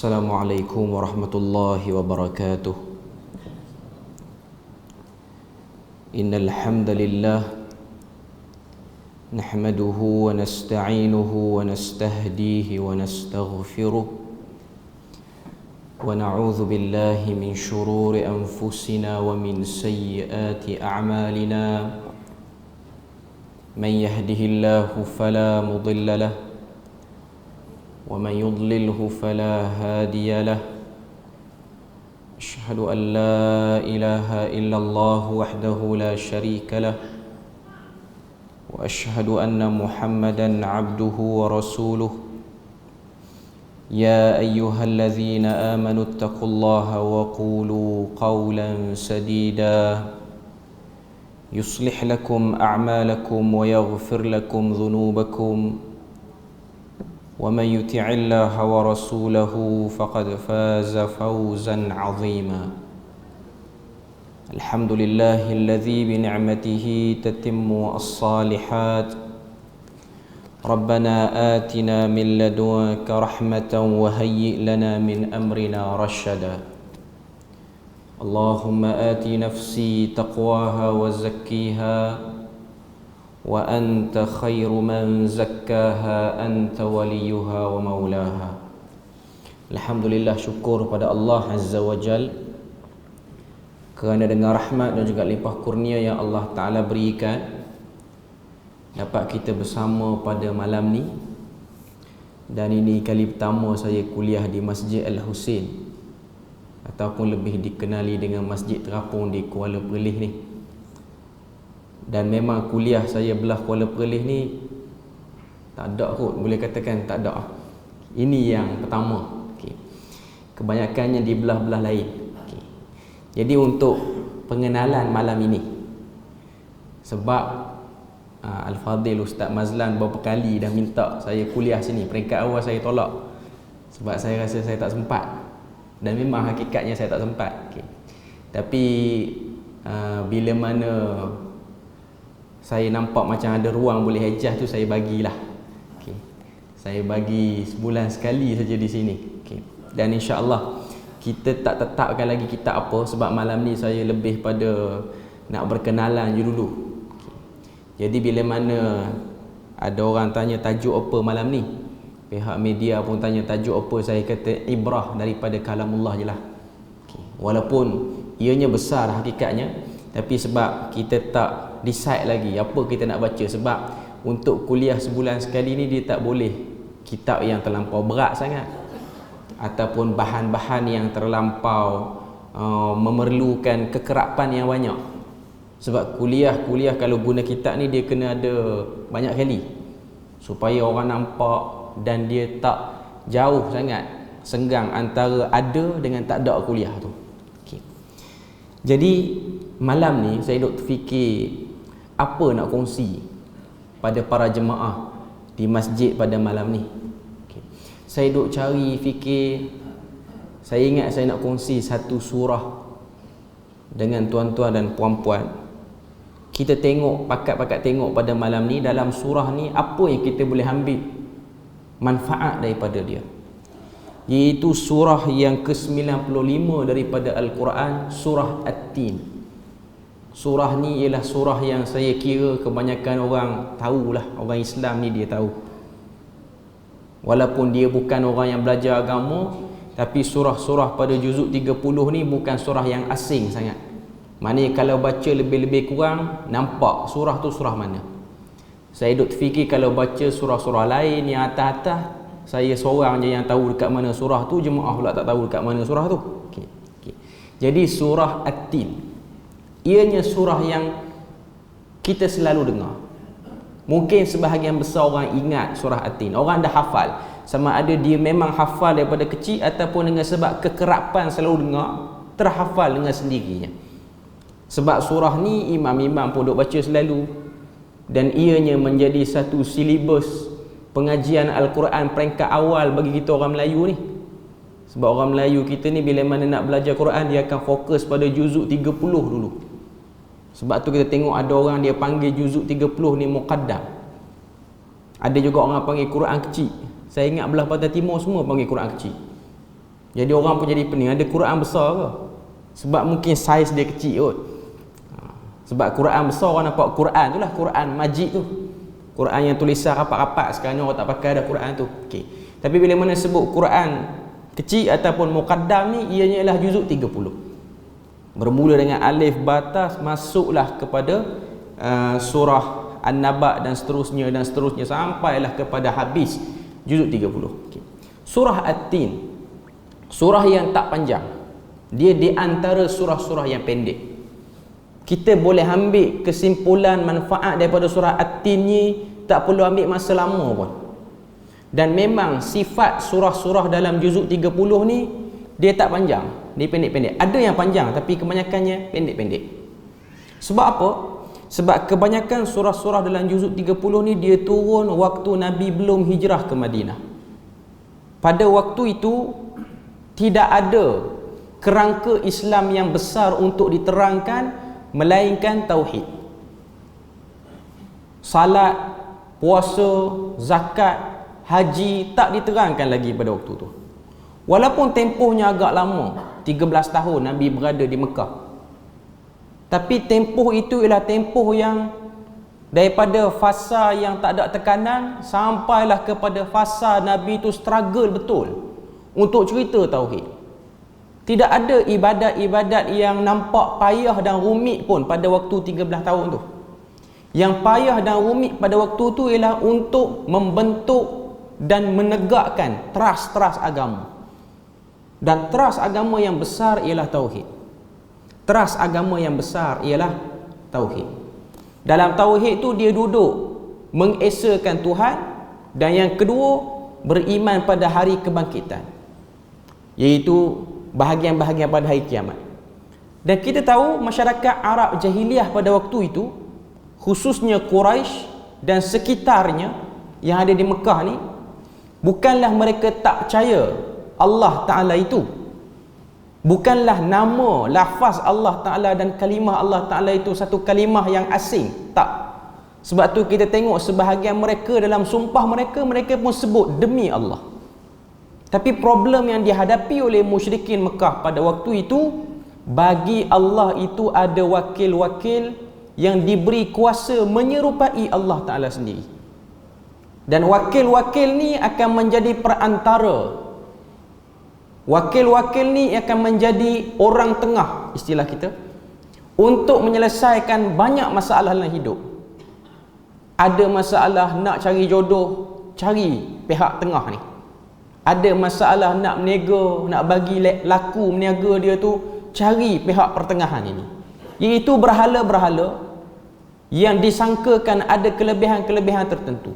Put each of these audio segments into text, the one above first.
Assalamualaikum warahmatullahi wabarakatuh. Innal hamdalillah nahmaduhu wa nasta'inuhu wa nastahdihi wa nastaghfiruh wa na'udzu billahi min shururi anfusina wa min sayyiati a'malina. Man yahdihillahu fala mudilla lahu ومن يضلله فلا هادي له. أشهد أن لا إله إلا الله وحده لا شريك له وأشهد أن محمدا عبده ورسوله. يا أيها الذين آمنوا اتقوا الله وقولوا قولا سديدا يصلح لكم أعمالكم ويغفر لكم ذنوبكم ومن يطع الله ورسوله فقد فاز فوزا عظيما. الحمد لله الذي بنعمته تتم الصالحات. ربنا آتنا من لدنك رحمة وهيئ لنا من أمرنا رشدا. اللهم آت نفسي تقواها وزكيها وأنت خير من زكاها أنت وليها ومولاها. Alhamdulillah, syukur pada Allah Azza wa Jal kerana dengan rahmat dan juga limpah kurnia yang Allah Ta'ala berikan, dapat kita bersama pada malam ni. Dan ini kali pertama saya kuliah di Masjid Al-Husain, ataupun lebih dikenali dengan Masjid Terapung di Kuala Perlis ni. Dan memang kuliah saya belah Kuala Perlis ni tak ada kot, boleh katakan tak ada. Ini yang pertama. Kebanyakannya di belah-belah lain. Jadi untuk pengenalan malam ini, sebab Al-Fadhil Ustaz Mazlan beberapa kali dah minta saya kuliah sini. Peringkat awal saya tolak sebab saya rasa saya tak sempat. Dan memang hakikatnya saya tak sempat. Tapi bila mana saya nampak macam ada ruang boleh hejah tu, saya bagilah. Saya bagi sebulan sekali saja di sini. Dan insya-Allah kita tak tetapkan lagi kitab apa, sebab malam ni saya lebih pada nak berkenalan je dulu. Jadi bila mana ada orang tanya tajuk apa malam ni, pihak media pun tanya tajuk apa, saya kata ibrah daripada kalamullah je lah. Walaupun ianya besar hakikatnya, tapi sebab kita tak decide lagi apa kita nak baca. Sebab untuk kuliah sebulan sekali ni dia tak boleh kitab yang terlampau berat sangat, ataupun bahan-bahan yang terlampau memerlukan kekerapan yang banyak. Sebab kuliah kalau guna kitab ni dia kena ada banyak kali supaya orang nampak dan dia tak jauh sangat senggang antara ada dengan tak ada kuliah tu. Jadi malam ni saya duk fikir apa nak kongsi pada para jemaah di masjid pada malam ni. Saya duk cari fikir, saya ingat saya nak kongsi satu surah dengan tuan-tuan dan puan-puan. Kita tengok, pakat-pakat tengok pada malam ni, dalam surah ni apa yang kita boleh ambil manfaat daripada dia. Iaitu surah yang ke-95 daripada Al-Quran, surah At-Tin. Surah ni ialah surah yang saya kira kebanyakan orang tahulah, orang Islam ni dia tahu. Walaupun dia bukan orang yang belajar agama, tapi surah-surah pada juzuk 30 ni bukan surah yang asing sangat. Maknanya kalau baca lebih-lebih kurang nampak surah tu surah mana. Saya duk fikir kalau baca surah-surah lain yang atas-atas, saya seorang je yang tahu dekat mana surah tu, jemaah pula tak tahu dekat mana surah tu. Jadi surah At-Tin, ianya surah yang kita selalu dengar. Mungkin sebahagian besar orang ingat surah At-Tin, orang dah hafal. Sama ada dia memang hafal daripada kecil, ataupun dengan sebab kekerapan selalu dengar, terhafal dengan sendirinya. Sebab surah ni imam-imam pun duk baca selalu, dan ianya menjadi satu silibus pengajian Al-Quran peringkat awal bagi kita orang Melayu ni. Sebab orang Melayu kita ni bila mana nak belajar Quran, dia akan fokus pada juzuk 30 dulu. Sebab tu kita tengok ada orang dia panggil juzuk 30 ni muqaddam. Ada juga orang panggil Quran kecil. Saya ingat belah Pantai Timur semua panggil Quran kecil. Jadi orang pun jadi pening, ada Quran besar ke? Sebab mungkin saiz dia kecil kot. Sebab Quran besar, orang nampak Quran tu lah, Quran Majid tu. Quran yang tulisan rapat-rapat, sekarang orang tak pakai dah Quran tu. Okey. Tapi bila mana sebut Quran kecil ataupun muqaddam ni, ianya ialah juzuk 30. Bermula dengan alif batas, masuklah kepada surah An-Naba dan seterusnya sampailah kepada habis juzuk 30. Okay. Surah At-Tin, surah yang tak panjang. Dia di antara surah-surah yang pendek. Kita boleh ambil kesimpulan manfaat daripada surah At-Tin ni, tak perlu ambil masa lama pun. Dan memang sifat surah-surah dalam juzuk 30 ni, dia tak panjang, dia pendek-pendek. Ada yang panjang tapi kebanyakannya pendek-pendek. Sebab apa? Sebab kebanyakan surah-surah dalam juzuk 30 ni dia turun waktu Nabi belum hijrah ke Madinah. Pada waktu itu tidak ada kerangka Islam yang besar untuk diterangkan melainkan tauhid. Salat, puasa, zakat, haji tak diterangkan lagi pada waktu tu. Walaupun tempohnya agak lama, 13 tahun Nabi berada di Mekah. Tapi tempoh itu ialah tempoh yang daripada fasa yang tak ada tekanan sampailah kepada fasa Nabi itu struggle betul untuk cerita tauhid. Tidak ada ibadat-ibadat yang nampak payah dan rumit pun pada waktu 13 tahun tu. Yang payah dan rumit pada waktu tu ialah untuk membentuk dan menegakkan teras-teras agama. Dan teras agama yang besar ialah tauhid. Teras agama yang besar ialah tauhid. Dalam tauhid tu dia duduk mengesakan Tuhan, dan yang kedua beriman pada hari kebangkitan, iaitu bahagian-bahagian pada hari kiamat. Dan kita tahu masyarakat Arab jahiliah pada waktu itu, khususnya Quraisy dan sekitarnya yang ada di Mekah ni, bukanlah mereka tak percaya Allah Ta'ala itu, bukanlah nama, lafaz Allah Ta'ala dan kalimah Allah Ta'ala itu satu kalimah yang asing. Tak. Sebab tu kita tengok sebahagian mereka dalam sumpah mereka, mereka pun sebut demi Allah. Tapi problem yang dihadapi oleh musyrikin Mekah pada waktu itu, bagi Allah itu ada wakil-wakil yang diberi kuasa menyerupai Allah Ta'ala sendiri. Dan wakil-wakil ni akan menjadi perantara. Wakil-wakil ni akan menjadi orang tengah, istilah kita, untuk menyelesaikan banyak masalah dalam hidup. Ada masalah nak cari jodoh, cari pihak tengah ni. Ada masalah nak meniaga, nak bagi laku meniaga dia tu, cari pihak pertengahan ini. Iaitu berhala-berhala yang disangkakan ada kelebihan-kelebihan tertentu.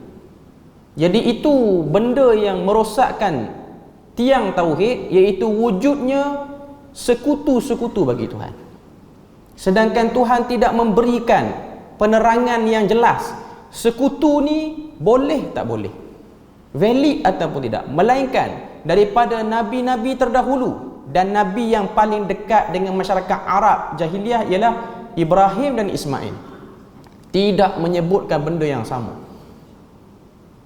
Jadi itu benda yang merosakkan tiang tauhid, iaitu wujudnya sekutu-sekutu bagi Tuhan. Sedangkan Tuhan tidak memberikan penerangan yang jelas sekutu ni boleh tak boleh, valid ataupun tidak, melainkan daripada nabi-nabi terdahulu. Dan nabi yang paling dekat dengan masyarakat Arab jahiliah ialah Ibrahim dan Ismail, tidak menyebutkan benda yang sama.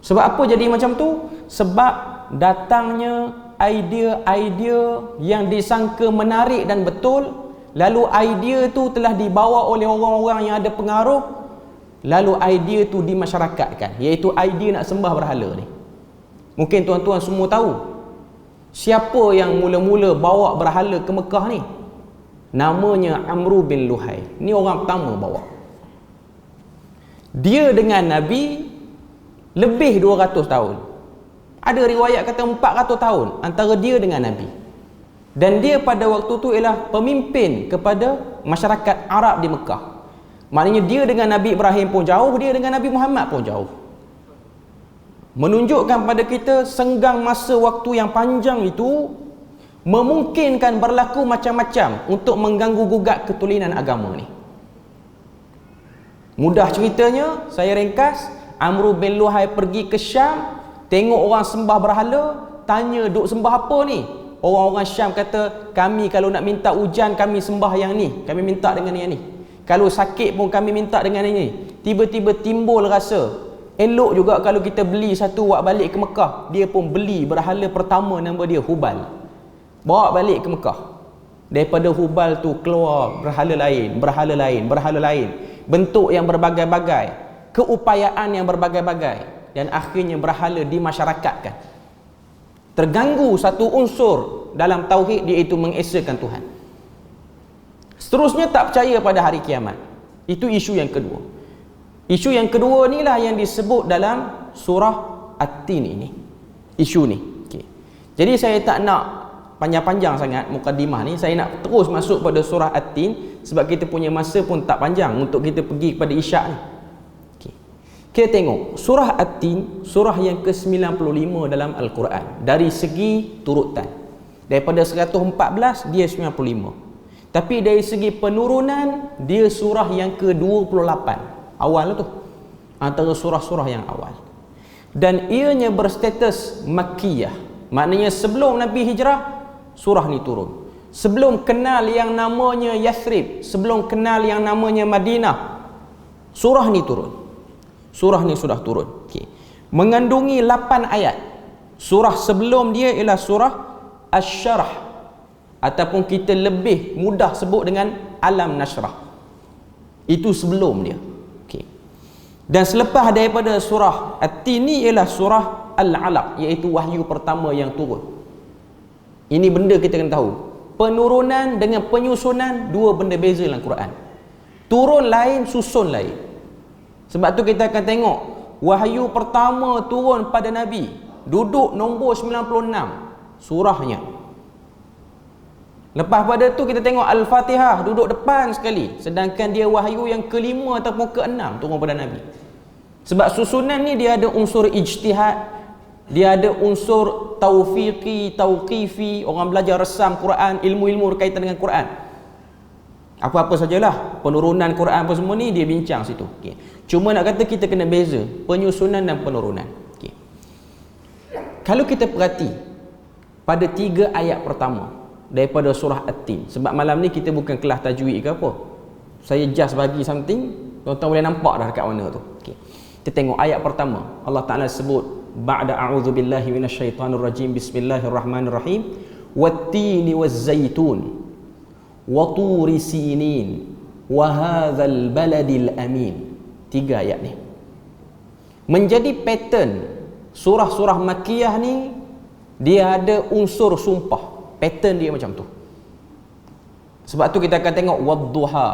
Sebab apa jadi macam tu? Sebab datangnya idea-idea yang disangka menarik dan betul, lalu idea tu telah dibawa oleh orang-orang yang ada pengaruh, lalu idea tu dimasyarakatkan, iaitu idea nak sembah berhala ni. Mungkin tuan-tuan semua tahu siapa yang mula-mula bawa berhala ke Mekah ni. Namanya Amru bin Luhai. Ni orang pertama bawa. Dia dengan Nabi lebih 200 tahun. Ada riwayat kata 400 tahun antara dia dengan Nabi. Dan dia pada waktu tu ialah pemimpin kepada masyarakat Arab di Mekah. Maknanya dia dengan Nabi Ibrahim pun jauh, dia dengan Nabi Muhammad pun jauh. Menunjukkan pada kita senggang masa waktu yang panjang itu memungkinkan berlaku macam-macam untuk mengganggu gugat ketulinan agama ni. Mudah ceritanya, saya ringkas, Amru bin Luhai pergi ke Syam, tengok orang sembah berhala, tanya duk sembah apa ni? Orang-orang Syam kata, kami kalau nak minta hujan kami sembah yang ni, kami minta dengan yang ni. Kalau sakit pun kami minta dengan yang ni. Tiba-tiba timbul rasa elok juga kalau kita beli satu buat balik ke Mekah. Dia pun beli berhala pertama, nama dia Hubal. bawa balik ke Mekah. Daripada Hubal tu keluar berhala lain, bentuk yang berbagai-bagai, keupayaan yang berbagai-bagai, dan akhirnya berhala dimasyarakatkan. Terganggu satu unsur dalam tauhid, iaitu mengesakan Tuhan. Seterusnya tak percaya pada hari kiamat. Itu isu yang kedua. Isu yang kedua inilah yang disebut dalam surah At-Tin ini. Isu ni. Okay. Jadi saya tak nak panjang-panjang sangat mukadimah ni. Saya nak terus masuk pada surah At-Tin sebab kita punya masa pun tak panjang untuk kita pergi kepada isyak ni. Okay. Kita tengok surah At-Tin, surah yang ke-95 dalam Al-Quran dari segi turutan. Daripada 114 dia 95. Tapi dari segi penurunan dia surah yang ke-28. Awal tu. Antara surah-surah yang awal. Dan ianya berstatus Makkiyah. Maknanya sebelum Nabi hijrah, surah ni turun. Sebelum kenal yang namanya Yathrib, sebelum kenal yang namanya Madinah, surah ni turun. Surah ni sudah turun. Okay. Mengandungi 8 ayat. Surah sebelum dia ialah surah Asy-Syarh, ataupun kita lebih mudah sebut dengan Alam Nashrah. Itu sebelum dia. Okay. Dan selepas daripada surah At-Tin ni ialah surah Al-Alaq, iaitu wahyu pertama yang turun. Ini benda kita kena tahu. Penurunan dengan penyusunan dua benda beza dalam Quran. Turun lain, susun lain. Sebab tu kita akan tengok wahyu pertama turun pada Nabi, duduk nombor 96 surahnya. Lepas pada tu kita tengok Al-Fatihah duduk depan sekali, sedangkan dia wahyu yang ke-5 ataupun ke-6 turun pada Nabi. Sebab susunan ni dia ada unsur ijtihad, dia ada unsur taufiqi, tauqifi. Orang belajar resam Quran, ilmu-ilmu berkaitan dengan Quran, apa-apa sajalah penurunan Quran apa semua ni dia bincang situ. Okay. Cuma nak kata kita kena beza penyusunan dan penurunan. Okay. Kalau kita perhati pada 3 ayat pertama daripada surah At-Tin, sebab malam ni kita bukan kelas tajwid ke apa, saya just bagi something, tuan-tuan boleh nampak dah dekat mana tu. Okay. Kita tengok ayat pertama. Allah Ta'ala sebut, ba'da a'udzu billahi minasyaitonir rajim, bismillahirrahmanirrahim, wat-tini waz-zaitun wa turi sinin wa hadzal baladil amin. 3 ayat ni menjadi pattern surah-surah Makkiyah ni. Dia ada unsur sumpah. Pattern dia macam tu. Sebab tu kita akan tengok wadduha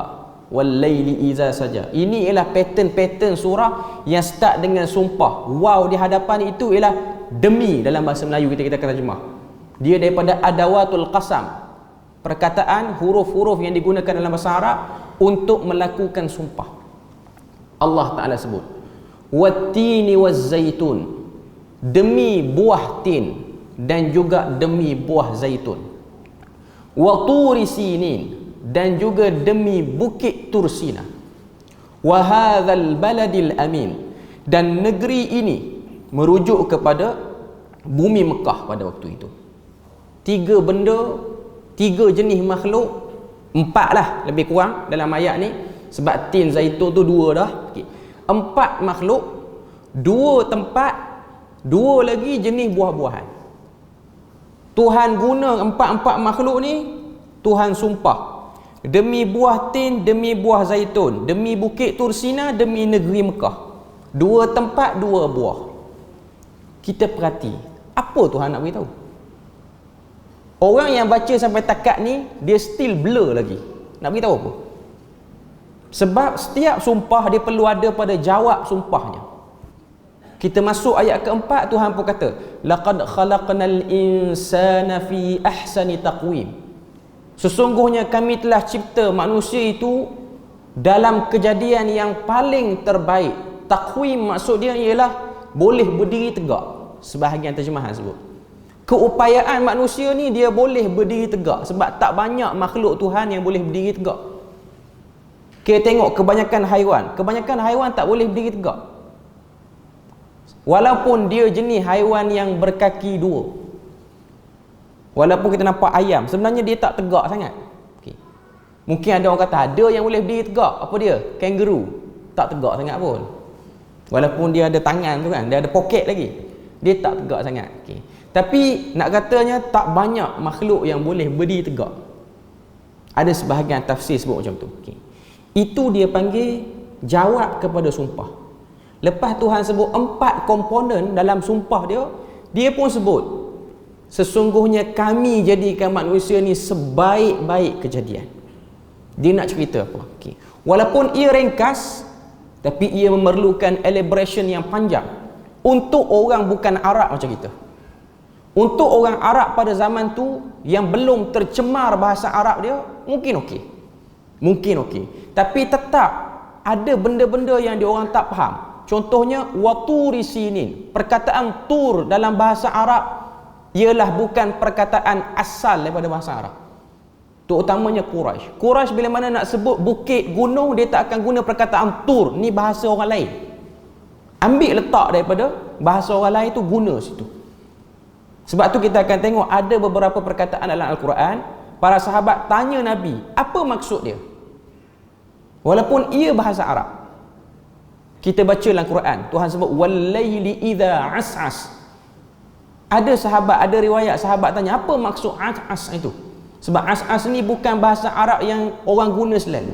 wal laili iza saja. Ini ialah pattern surah yang start dengan sumpah. Wow di hadapan itu ialah demi, dalam bahasa Melayu kita akan terjemah. Dia daripada adawatul qasam, perkataan huruf-huruf yang digunakan dalam bahasa Arab untuk melakukan sumpah. Allah Ta'ala sebut wattini waz-zaitun, demi buah tin dan juga demi buah zaitun, wa turi sinin, dan juga demi bukit Tursina, wa hadzal baladil amin, dan negeri ini merujuk kepada bumi Mekah pada waktu itu. 3 benda, 3 jenis makhluk, 4 lah lebih kurang dalam ayat ni, sebab tin zaitun tu 2 dah. Okay. 4 makhluk, 2 tempat, 2 lagi jenis buah-buahan. Tuhan guna 4 makhluk ni, Tuhan sumpah demi buah tin, demi buah zaitun, demi bukit Tursina, demi negeri Mekah. 2 tempat, 2 buah. Kita perhati, apa Tuhan nak beritahu? Orang yang baca sampai takat ni, dia still blur lagi. Nak beritahu apa? Sebab setiap sumpah dia perlu ada pada jawab sumpahnya. Kita masuk ayat keempat, Tuhan pun kata, laqad khalaqnal insana fi ahsani taqwim. Sesungguhnya kami telah cipta manusia itu dalam kejadian yang paling terbaik. Taqwim maksud dia ialah boleh berdiri tegak. Sebahagian terjemahan sebut keupayaan manusia ni, dia boleh berdiri tegak, sebab tak banyak makhluk Tuhan yang boleh berdiri tegak. Kita tengok kebanyakan haiwan tak boleh berdiri tegak. Walaupun dia jenis haiwan yang berkaki 2. Walaupun kita nampak ayam, sebenarnya dia tak tegak sangat. Okay. Mungkin ada orang kata ada yang boleh berdiri tegak. Apa dia? Kangaroo. Tak tegak sangat pun. Walaupun dia ada tangan tu kan, dia ada poket lagi, dia tak tegak sangat. Okay. Tapi nak katanya tak banyak makhluk yang boleh berdiri tegak. Ada sebahagian tafsir sebut macam tu. Okay. Itu dia panggil jawab kepada sumpah. Lepas Tuhan sebut 4 komponen dalam sumpah dia, dia pun sebut sesungguhnya kami jadikan manusia ni sebaik-baik kejadian. Dia nak cerita apa? Okay. Walaupun ia ringkas, tapi ia memerlukan elaboration yang panjang untuk orang bukan Arab macam kita. Untuk orang Arab pada zaman tu yang belum tercemar bahasa Arab dia, mungkin okey. Mungkin okey. Tapi tetap ada benda-benda yang dia orang tak faham. Contohnya waturi sinin. Perkataan tur dalam bahasa Arab ialah bukan perkataan asal daripada bahasa Arab. Terutamanya Quraisy. Quraisy bila mana nak sebut bukit, gunung, dia tak akan guna perkataan tur. Ni bahasa orang lain. Ambil letak daripada bahasa orang lain tu, guna situ. Sebab tu kita akan tengok ada beberapa perkataan dalam Al-Quran, para sahabat tanya Nabi, apa maksud dia? Walaupun ia bahasa Arab. Kita baca dalam Quran, Tuhan sebut wal-laili idza as'as. Ada sahabat, ada riwayat sahabat tanya, apa maksud as'as itu? Sebab as'as ni bukan bahasa Arab yang orang guna selalu.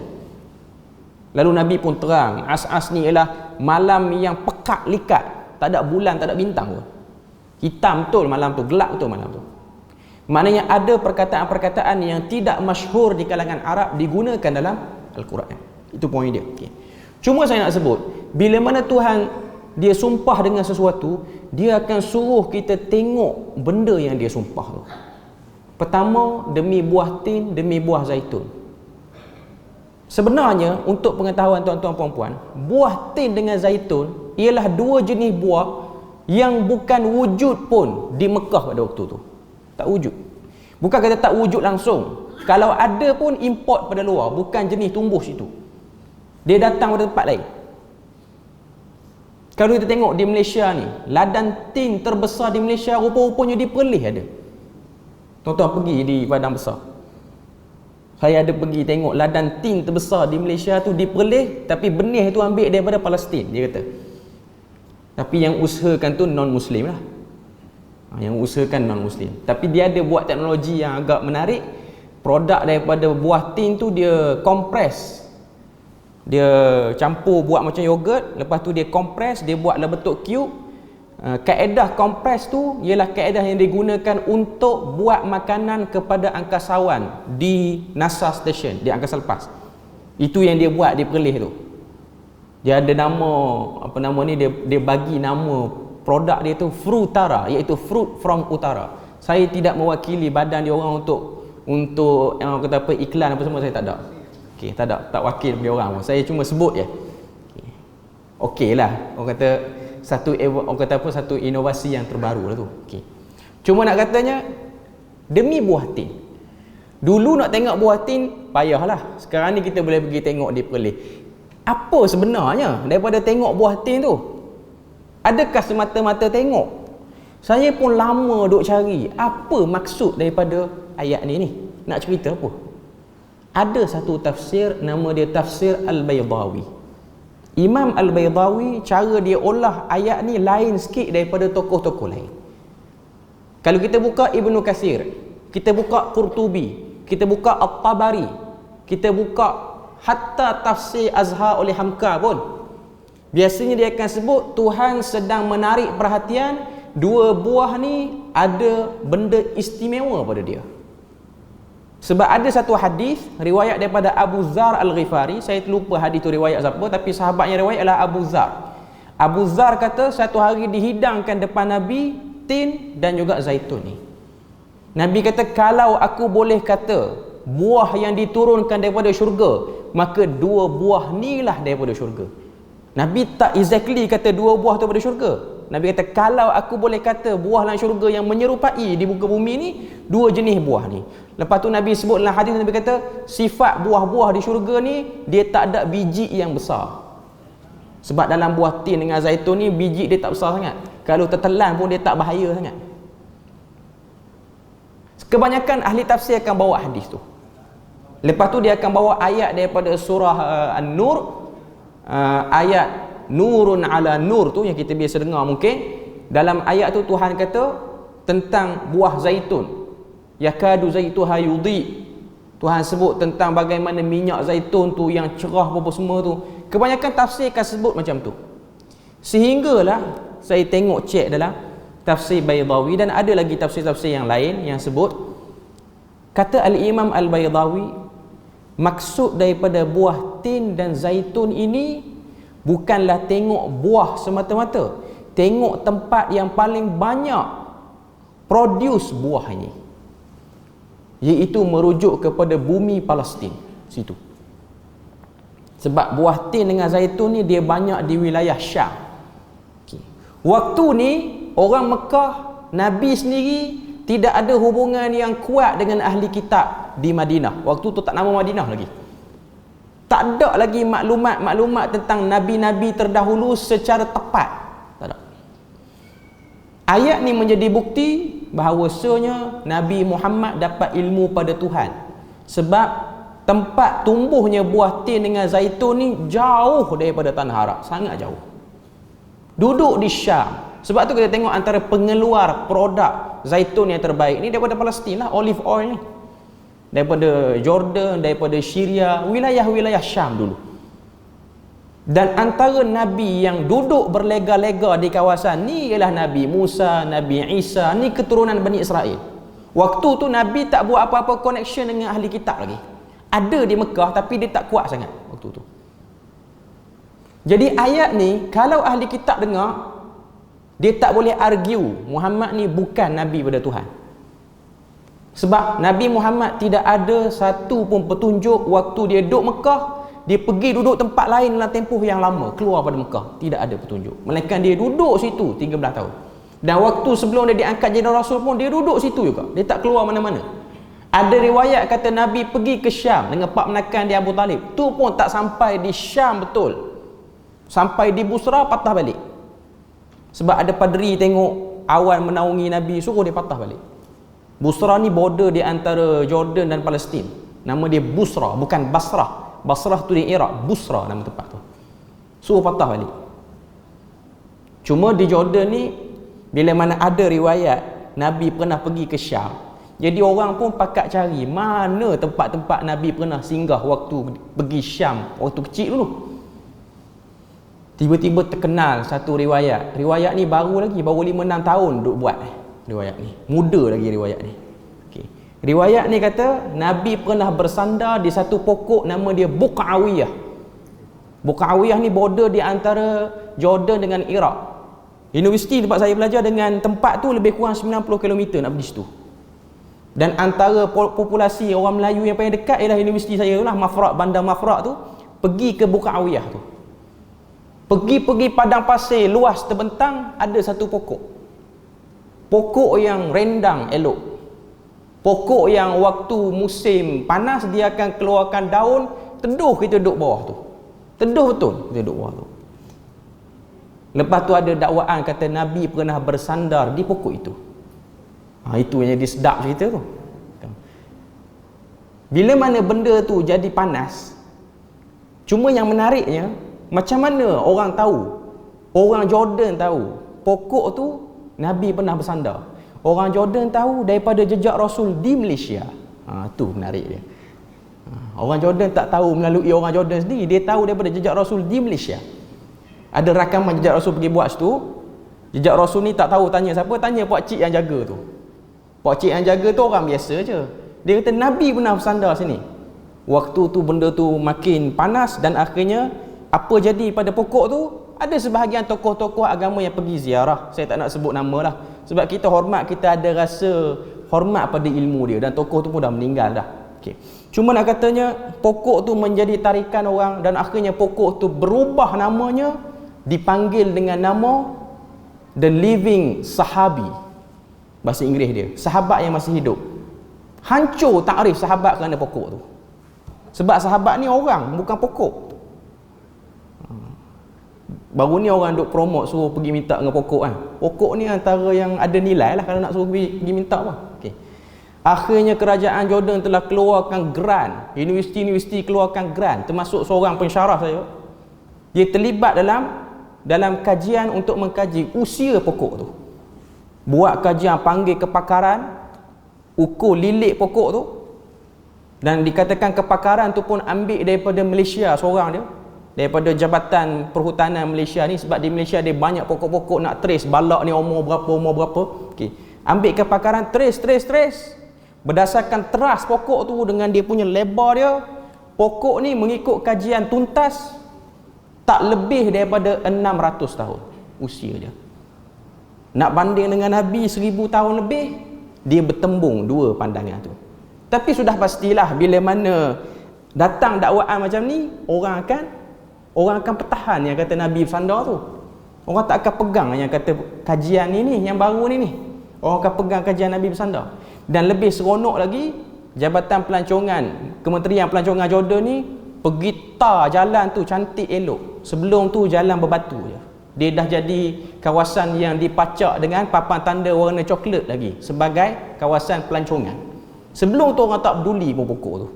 Lalu Nabi pun terang, as'as ni ialah malam yang pekat likat, tak ada bulan, tak ada bintang pun. Hitam betul malam tu, gelap betul malam tu. Maknanya ada perkataan-perkataan yang tidak masyhur di kalangan Arab digunakan dalam Al-Quran. Itu poin dia. Okay. Cuma saya nak sebut, bila mana Tuhan dia sumpah dengan sesuatu, dia akan suruh kita tengok benda yang dia sumpah tu. Pertama, demi buah tin, demi buah zaitun. Sebenarnya, untuk pengetahuan tuan-tuan puan-puan, buah tin dengan zaitun ialah 2 jenis buah yang bukan wujud pun di Mekah pada waktu tu. Tak wujud. Bukan kata tak wujud langsung. Kalau ada pun import pada luar, bukan jenis tumbuh situ. Dia datang pada tempat lain. Kalau kita tengok di Malaysia ni, ladang tin terbesar di Malaysia rupa-rupanya di Perlis ada. Tuan-tuan pergi di Padang Besar. Saya ada pergi tengok ladang tin terbesar di Malaysia tu di Perlis, tapi benih tu ambil daripada Palestin, dia kata. Tapi yang usahakan tu non-Muslim lah. Yang usahakan non-Muslim. Tapi dia ada buat teknologi yang agak menarik. Produk daripada buah tin tu dia kompres. Dia campur buat macam yogurt, lepas tu dia kompres, dia buatlah bentuk cube. Kaedah kompres tu ialah kaedah yang digunakan untuk buat makanan kepada angkasawan di NASA Station, di angkasa lepas. Itu yang dia buat di Perlis tu. Dia ada nama, apa nama ni, dia bagi nama produk dia tu Frutara, iaitu fruit from utara. Saya tidak mewakili badan dia orang untuk yang kata apa iklan apa semua, saya tak ada. Okey, tak wakil dia orang pun. Saya cuma sebut je. Okey lah, orang kata satu inovasi yang terbaru lah tu. Okey. Cuma nak katanya demi buah tin. Dulu nak tengok buah tin payahlah. Sekarang ni kita boleh pergi tengok di Perlis. Apa sebenarnya daripada tengok buah tin tu? Adakah semata-mata tengok? Saya pun lama duk cari apa maksud daripada ayat ni. Nak cerita apa? Ada satu tafsir, nama dia tafsir Al-Baydawi. Imam Al-Baydawi, cara dia olah ayat ni lain sikit daripada tokoh-tokoh lain. Kalau kita buka Ibnu Katsir, kita buka Qurtubi, kita buka At-Tabari, kita buka hatta tafsir Azhar oleh Hamka pun, biasanya dia akan sebut Tuhan sedang menarik perhatian, 2 buah ni ada benda istimewa pada dia. Sebab ada satu hadis riwayat daripada Abu Dzar Al-Ghifari, saya terlupa hadis tu riwayat siapa, tapi sahabat yang riwayat adalah Abu Dzar. Abu Dzar kata satu hari dihidangkan depan Nabi tin dan juga zaitun ni. Nabi kata, kalau aku boleh kata buah yang diturunkan daripada syurga, maka 2 buah ni lah daripada syurga. Nabi tak exactly kata 2 buah tu daripada syurga. Nabi kata, kalau aku boleh kata buah dalam syurga yang menyerupai di muka bumi ni, 2 jenis buah ni. Lepas tu Nabi sebut dalam hadis, Nabi kata sifat buah-buah di syurga ni, dia tak ada biji yang besar. Sebab dalam buah tin dengan zaitun ni, biji dia tak besar sangat. Kalau tertelan pun dia tak bahaya sangat. Kebanyakan ahli tafsir akan bawa hadis tu. Lepas tu dia akan bawa ayat daripada surah An-Nur, ayat Nurun ala Nur tu yang kita biasa dengar mungkin. Dalam ayat tu Tuhan kata, tentang buah zaitun. Yakadu zaituha yudhi. Tuhan sebut tentang bagaimana minyak zaitun tu yang cerah apa semua tu. Kebanyakan tafsir akan sebut macam tu. Sehinggalah saya tengok cek dalam tafsir Baydawi, dan ada lagi tafsir-tafsir yang lain yang sebut, kata Al-Imam Al-Baydawi, maksud daripada buah tin dan zaitun ini bukanlah tengok buah semata-mata, tengok tempat yang paling banyak produce buah ini, iaitu merujuk kepada bumi Palestin situ. Sebab buah tin dengan zaitun ni dia banyak di wilayah Syam. Waktu ni orang Mekah, Nabi sendiri tidak ada hubungan yang kuat dengan ahli kitab di Madinah. Waktu tu tak nama Madinah lagi. Tak ada lagi maklumat tentang nabi-nabi terdahulu secara tepat. Tak ada. Ayat ni menjadi bukti bahawasanya Nabi Muhammad dapat ilmu pada Tuhan. Sebab tempat tumbuhnya buah tin dengan zaitun ni jauh daripada tanah Arab, sangat jauh. Duduk di Syam. Sebab tu kita tengok antara pengeluar produk zaitun yang terbaik ni daripada Palestin lah, olive oil ni. Daripada Jordan, daripada Syria, wilayah-wilayah Syam dulu. Dan antara Nabi yang duduk berlega-lega di kawasan ni ialah Nabi Musa, Nabi Isa, ni keturunan Bani Israel. Waktu tu Nabi tak buat apa-apa connection dengan ahli kitab lagi. Ada di Mekah tapi dia tak kuat sangat waktu tu. Jadi ayat ni kalau ahli kitab dengar, dia tak boleh argue Muhammad ni bukan Nabi pada Tuhan. Sebab Nabi Muhammad tidak ada satu pun petunjuk waktu dia duduk Mekah, dia pergi duduk tempat lain dalam tempoh yang lama, keluar pada Mekah. Tidak ada petunjuk. Melainkan dia duduk situ 13 tahun. Dan waktu sebelum dia diangkat jadi Rasul pun, dia duduk situ juga. Dia tak keluar mana-mana. Ada riwayat kata Nabi pergi ke Syam dengan pak menakan dia Abu Talib. Tu pun tak sampai di Syam betul. Sampai di Busra patah balik. Sebab ada padri tengok awan menaungi Nabi, suruh dia patah balik. Busra ni border di antara Jordan dan Palestin. Nama dia Busra, bukan Basrah. Basrah tu di Iraq, Busra nama tempat tu. Suruh patah balik. Cuma di Jordan ni, bila mana ada riwayat Nabi pernah pergi ke Syam, jadi orang pun pakat cari mana tempat-tempat Nabi pernah singgah waktu pergi Syam, waktu kecil dulu. Tiba-tiba terkenal satu riwayat. Riwayat ni baru 5-6 tahun duk buat riwayat ni. Muda lagi riwayat ni. Okay. Riwayat ni kata Nabi pernah bersandar di satu pokok nama dia Buq'awiyah. Buq'awiyah ni border di antara Jordan dengan Iraq. Universiti tempat saya belajar dengan tempat tu lebih kurang 90 km nak pergi situ. Dan antara populasi orang Melayu yang paling dekat ialah universiti saya tu lah, Mafraq, Bandar Mafraq tu, pergi ke Buq'awiyah tu. Pergi padang pasir luas terbentang, ada satu pokok. Pokok yang rendang elok. Pokok yang waktu musim panas dia akan keluarkan daun, teduh kita duduk bawah tu. Teduh betul kita duduk bawah tu. Lepas tu ada dakwaan kata Nabi pernah bersandar di pokok itu. Itu yang jadi sedap cerita tu. Bila mana benda tu jadi panas, cuma yang menariknya, macam mana orang tahu, orang Jordan tahu pokok tu Nabi pernah bersandar. Orang Jordan tahu daripada jejak Rasul di Malaysia. Tu menarik dia. Orang Jordan tak tahu melalui orang Jordan sendiri, dia tahu daripada jejak Rasul di Malaysia. Ada rakaman jejak Rasul pergi buat situ. Jejak Rasul ni tak tahu tanya siapa, tanya pak cik yang jaga tu. Pak cik yang jaga tu orang biasa je. Dia kata Nabi pernah bersandar sini. Waktu tu benda tu makin panas dan akhirnya apa jadi pada pokok tu? Ada sebahagian tokoh-tokoh agama yang pergi ziarah. Saya tak nak sebut nama lah. Sebab kita hormat, kita ada rasa hormat pada ilmu dia. Dan tokoh tu pun dah meninggal dah. Okay. Cuma nak katanya, pokok tu menjadi tarikan orang dan akhirnya pokok tu berubah namanya, dipanggil dengan nama The Living Sahabi. Bahasa Inggeris dia. Sahabat yang masih hidup. Hancur takrif sahabat kerana pokok tu. Sebab sahabat ni orang, bukan pokok. Baru ni orang duk promote suruh pergi minta dengan pokok kan. Pokok ni antara yang ada nilai lah kalau nak suruh pergi minta apa. Okay. Akhirnya kerajaan Jordan telah keluarkan grant. Universiti-universiti keluarkan grant. Termasuk seorang pensyarah saya. Dia terlibat dalam kajian untuk mengkaji usia pokok tu. buat kajian, panggil kepakaran, ukur lilik pokok tu, dan dikatakan kepakaran tu pun ambil daripada Malaysia seorang dia, daripada Jabatan Perhutanan Malaysia ni, sebab di Malaysia dia banyak pokok-pokok nak trace balak ni umur berapa. Okey, ambil kepakaran, trace berdasarkan teras pokok tu dengan dia punya lebar dia, pokok ni mengikut kajian tuntas tak lebih daripada 600 tahun usia dia. Nak banding dengan Nabi 1000 tahun lebih, dia bertembung dua pandangan tu. Tapi sudah pastilah bila mana datang dakwaan macam ni, orang akan pertahan yang kata Nabi bersandar tu. Orang tak akan pegang yang kata kajian ni yang baru ni. Orang akan pegang kajian Nabi bersandar. Dan lebih seronok lagi, Jabatan Pelancongan, Kementerian Pelancongan Jordan ni pergi tar jalan tu cantik elok. Sebelum tu jalan berbatu je. Dia dah jadi kawasan yang dipacak dengan papan tanda warna coklat lagi sebagai kawasan pelancongan. Sebelum tu orang tak peduli pun pokok tu.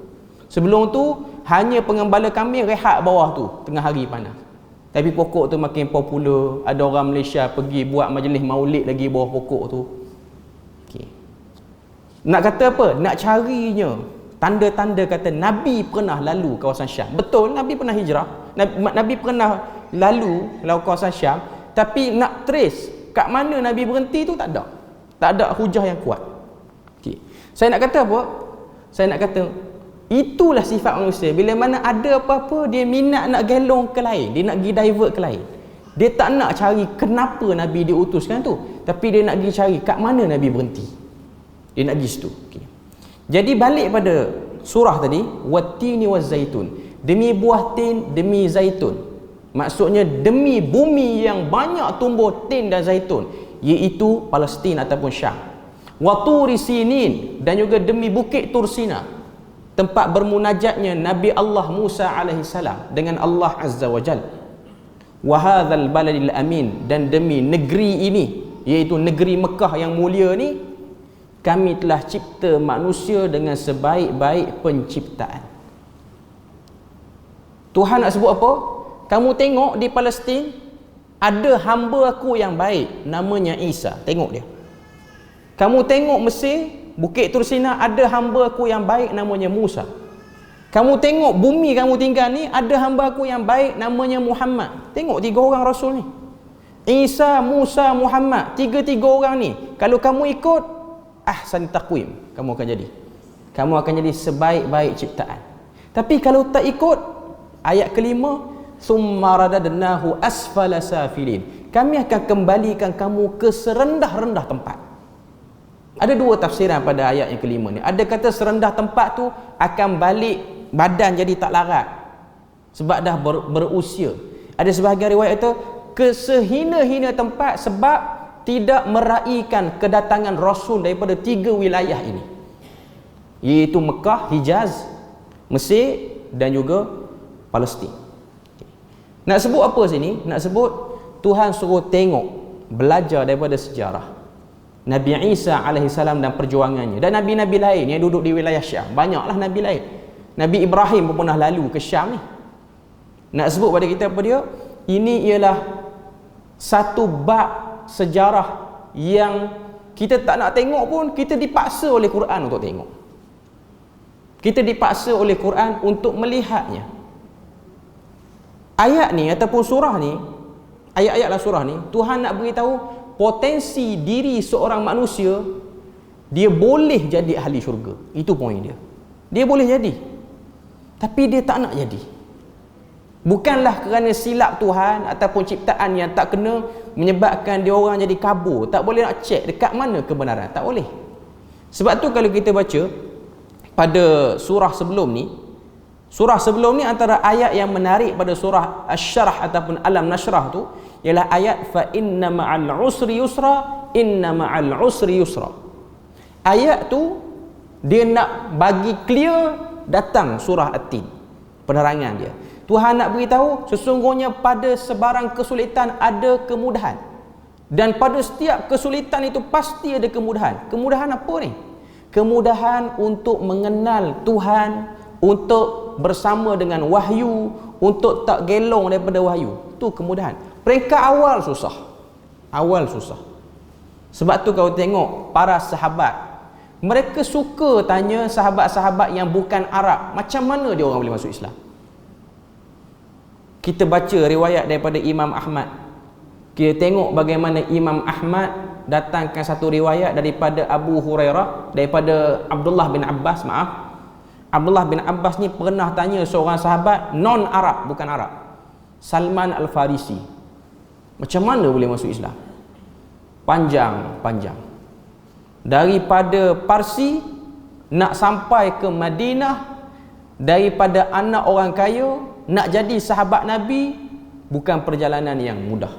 Sebelum tu hanya pengembala kambing rehat bawah tu tengah hari panas. Tapi pokok tu makin popular, ada orang Malaysia pergi buat majlis maulid lagi bawah pokok tu. Okey. Nak kata apa? Nak carinya tanda-tanda kata Nabi pernah lalu kawasan Syam. Betul, Nabi pernah hijrah. Nabi pernah lalu kawasan Syam, tapi nak trace kat mana Nabi berhenti tu tak ada. Tak ada hujah yang kuat. Okey. Saya nak kata apa? Saya nak kata itulah sifat manusia. Bila mana ada apa-apa, dia minat nak gelong ke lain, dia nak pergi divert ke lain. Dia tak nak cari kenapa Nabi diutuskan tu, tapi dia nak pergi cari kat mana Nabi berhenti. Dia nak pergi situ. Okay. Jadi balik pada surah tadi, wattini wazzaitun, demi buah tin, demi zaitun. Maksudnya demi bumi yang banyak tumbuh tin dan zaitun, iaitu Palestin ataupun Syam. Wa turi sinin, dan juga demi bukit Tursina, tempat bermunajatnya Nabi Allah Musa alaihi salam dengan Allah Azza wa Jal. Wa hadzal baladil amin, dan demi negeri ini, iaitu negeri Mekah yang mulia ni, kami telah cipta manusia dengan sebaik-baik penciptaan. Tuhan nak sebut apa? Kamu tengok di Palestin ada hamba aku yang baik, namanya Isa. Tengok dia. Kamu tengok Mesir, Bukit Tursina, ada hamba aku yang baik, namanya Musa. Kamu tengok bumi kamu tinggal ni, ada hamba aku yang baik, namanya Muhammad. Tengok 3 orang Rasul ni, Isa, Musa, Muhammad. 3 orang ni, kalau kamu ikut, ahsan taqwim, kamu akan jadi. Kamu akan jadi sebaik-baik ciptaan. Tapi kalau tak ikut, ayat kelima, summa radadnahu asfala safilin, kami akan kembalikan kamu ke serendah-rendah tempat. Ada 2 tafsiran pada ayat yang kelima ni. Ada kata serendah tempat tu akan balik badan jadi tak larat sebab dah berusia. Ada sebahagian riwayat itu ke sehina-hina tempat sebab tidak meraihkan kedatangan Rasul daripada 3 wilayah ini, iaitu Mekah, Hijaz, Mesir dan juga Palestin. Nak sebut apa sini? Nak sebut Tuhan suruh tengok, belajar daripada sejarah Nabi Isa alaihissalam dan perjuangannya, dan nabi-nabi lain yang duduk di wilayah Syam. Banyaklah nabi lain. Nabi Ibrahim pun pernah lalu ke Syam ni. Nak sebut pada kita apa dia? Ini ialah satu bab sejarah yang kita tak nak tengok pun, kita dipaksa oleh Quran untuk tengok. Kita dipaksa oleh Quran untuk melihatnya. Ayat ni ataupun surah ni, ayat-ayat dalam surah ni, Tuhan nak beritahu potensi diri seorang manusia, dia boleh jadi ahli syurga. Itu poin dia. Dia boleh jadi, tapi dia tak nak jadi. Bukanlah kerana silap Tuhan ataupun ciptaan yang tak kena menyebabkan dia orang jadi kabur. Tak boleh nak cek dekat mana kebenaran. Tak boleh. Sebab tu kalau kita baca pada surah sebelum ni, antara ayat yang menarik pada surah Asy-Syarah ataupun Alam Nashrah tu ialah ayat fa inna ma'al usri yusra, inna ma'al usri yusra. Ayat tu dia nak bagi clear datang surah At-Tin, penerangan dia. Tuhan nak beritahu sesungguhnya pada sebarang kesulitan ada kemudahan, dan pada setiap kesulitan itu pasti ada kemudahan. Kemudahan apa ni? Kemudahan untuk mengenal Tuhan, untuk bersama dengan wahyu, untuk tak gelong daripada wahyu. Itu kemudahan. Peringkat awal susah. Sebab tu kau tengok para sahabat, mereka suka tanya sahabat-sahabat yang bukan Arab, macam mana dia orang boleh masuk Islam. Kita baca riwayat daripada Imam Ahmad. Kita tengok bagaimana Imam Ahmad datangkan satu riwayat daripada Abu Hurairah, daripada Abdullah bin Abbas, Abdullah bin Abbas ni pernah tanya seorang sahabat non-Arab, bukan Arab, Salman Al-Farisi, macam mana boleh masuk Islam? Panjang. Daripada Parsi nak sampai ke Madinah, daripada anak orang kaya nak jadi sahabat Nabi, bukan perjalanan yang mudah.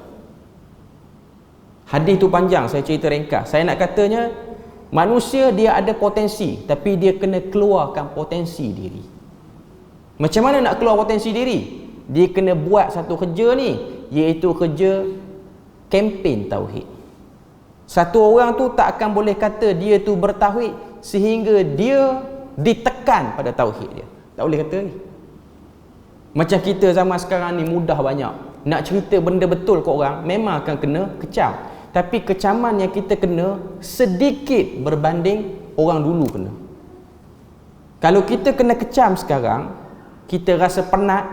Hadis tu panjang, saya cerita ringkas. Saya nak katanya, manusia dia ada potensi, tapi dia kena keluarkan potensi diri. Macam mana nak keluar potensi diri? Dia kena buat satu kerja ni, iaitu kerja kempen tauhid. Satu orang tu tak akan boleh kata dia tu bertauhid sehingga dia ditekan pada tauhid dia. Tak boleh kata ni. Macam kita zaman sekarang ni mudah banyak. Nak cerita benda betul ke orang, memang akan kena kecam. Tapi kecaman yang kita kena sedikit berbanding orang dulu kena. Kalau kita kena kecam sekarang, kita rasa penat.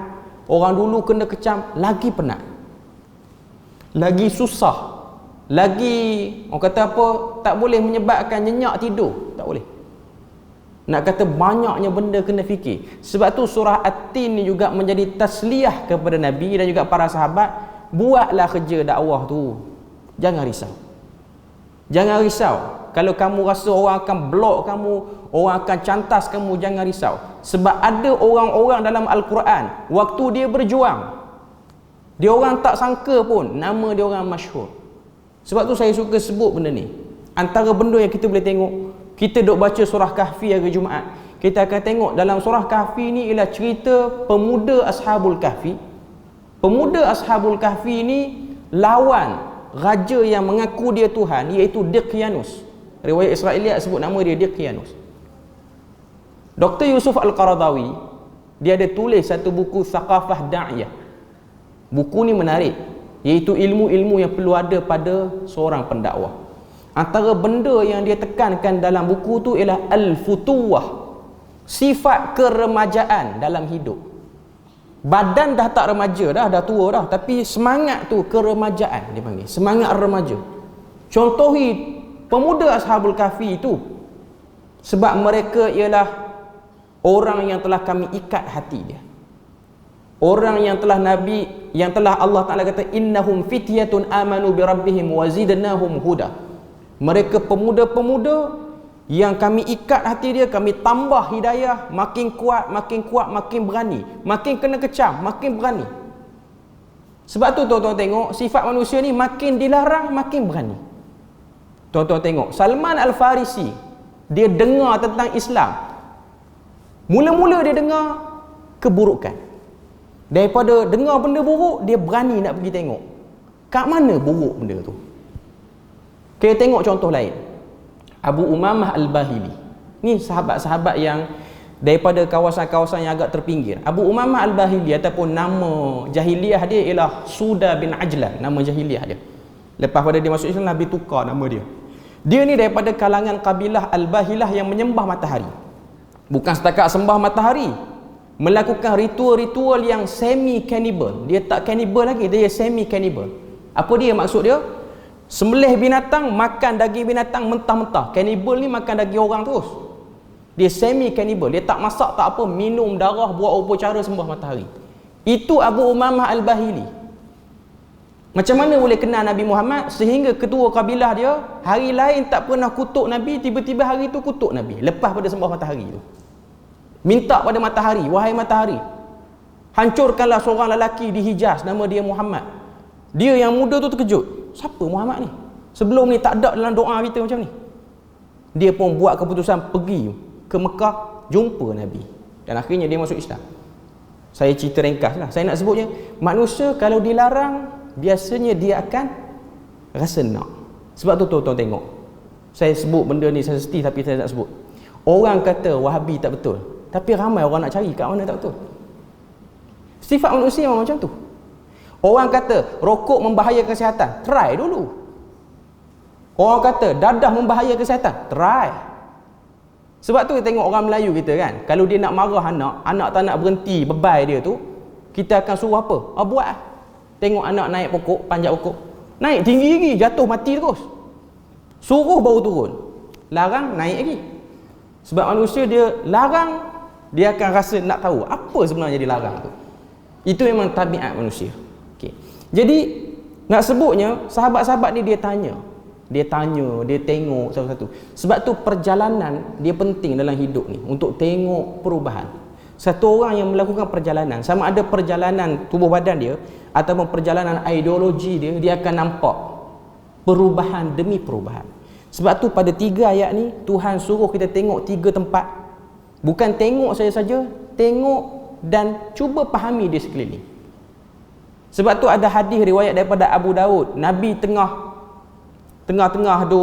Orang dulu kena kecam, lagi penat, lagi susah, lagi orang kata apa, tak boleh menyebabkan nyenyak tidur. Tak boleh. Nak kata banyaknya benda kena fikir. Sebab tu surah At-Tin ni juga menjadi tasliyah kepada Nabi dan juga para sahabat. Buatlah kerja dakwah tu, jangan risau. Jangan risau. Kalau kamu rasa orang akan blok kamu, orang akan cantas kamu, jangan risau. Sebab ada orang-orang dalam Al-Quran, waktu dia berjuang, dia orang tak sangka pun nama dia orang masyhur. Sebab tu saya suka sebut benda ni. Antara benda yang kita boleh tengok, kita duk baca surah Kahfi hari Jumaat, kita akan tengok dalam surah Kahfi ni ialah cerita pemuda Ashabul Kahfi. Pemuda Ashabul Kahfi ni lawan raja yang mengaku dia Tuhan, iaitu Daqyanus. Riwayat Israiliyat sebut nama dia Daqyanus. Dr. Yusuf Al-Qaradawi, dia ada tulis satu buku Thaqafah Da'iyah. Buku ni menarik, iaitu ilmu-ilmu yang perlu ada pada seorang pendakwah. Antara benda yang dia tekankan dalam buku tu ialah al-futuwah, sifat keremajaan dalam hidup. Badan dah tak remaja dah tua dah, tapi semangat tu keremajaan dia panggil, semangat remaja. Contohi pemuda Ashabul Kahfi itu, sebab mereka ialah orang yang telah kami ikat hati dia. Orang yang telah Nabi, yang telah Allah Ta'ala kata innahum fityatun amanu bi rabbihim wa zidnahum huda. Mereka pemuda-pemuda yang kami ikat hati dia, kami tambah hidayah, makin kuat, makin berani, makin kena kecam, makin berani. Sebab tu tuan-tuan tengok, sifat manusia ni makin dilarang, makin berani. Tuan-tuan tengok, Salman Al-Farisi, dia dengar tentang Islam. Mula-mula dia dengar keburukan. Daripada dengar benda buruk, dia berani nak pergi tengok kat mana buruk benda tu. Kita tengok contoh lain. Abu Umamah Al-Bahili. Ni sahabat-sahabat yang daripada kawasan-kawasan yang agak terpinggir. Abu Umamah Al-Bahili ataupun nama jahiliah dia ialah Suda bin Ajlan, nama jahiliah dia. Lepas pada dia masuk Islam, Nabi tukar nama dia. Dia ni daripada kalangan kabilah Al-Bahilah yang menyembah matahari. Bukan setakat sembah matahari, melakukan ritual-ritual yang semi-cannibal. Dia tak cannibal lagi, dia semi-cannibal. Apa dia maksud dia? Sembelih binatang, makan daging binatang mentah-mentah. Cannibal ni makan daging orang terus. Dia semi-cannibal. Dia tak masak, tak apa, minum darah, buat upacara sembah matahari. Itu Abu Umamah Al-Bahili. Macam mana boleh kenal Nabi Muhammad sehingga ketua kabilah dia hari lain tak pernah kutuk Nabi, tiba-tiba hari tu kutuk Nabi lepas pada sembah matahari tu. Minta pada matahari, wahai matahari, hancurkanlah seorang lelaki di Hijaz, nama dia Muhammad. Dia yang muda tu terkejut. Siapa Muhammad ni? Sebelum ni tak ada dalam doa kita macam ni. Dia pun buat keputusan pergi ke Mekah jumpa Nabi. Dan akhirnya dia masuk Islam. Saya cerita ringkas lah. Saya nak sebutnya, manusia kalau dilarang, biasanya dia akan rasa nak. Sebab tu tuan-tuan tengok, saya sebut benda ni sensitif tapi saya nak sebut. Orang kata Wahabi tak betul, tapi ramai orang nak cari kat mana tak betul. Sifat manusia memang macam tu. Orang kata rokok membahayakan kesihatan, try dulu. Orang kata dadah membahaya kesihatan, try. Sebab tu kita tengok orang Melayu kita kan, kalau dia nak marah anak tak nak berhenti bebai dia tu, kita akan suruh apa? Buat lah. Tengok anak naik pokok, panjat pokok, naik tinggi lagi, jatuh mati terus. Suruh baru turun, larang naik lagi. Sebab manusia dia larang, dia akan rasa nak tahu apa sebenarnya dilarang tu. Itu memang tabiat manusia. Okay. Jadi nak sebutnya, sahabat-sahabat ni dia tanya, dia tengok satu-satu. Sebab tu perjalanan dia penting dalam hidup ni, untuk tengok perubahan. Satu orang yang melakukan perjalanan, sama ada perjalanan tubuh badan dia ataupun perjalanan ideologi dia, dia akan nampak perubahan demi perubahan. Sebab tu pada 3 ayat ni Tuhan suruh kita tengok 3 tempat. Bukan tengok saja-saja, tengok dan cuba fahami di sekeliling. Sebab tu ada hadis riwayat daripada Abu Daud, Nabi tengah-tengah tu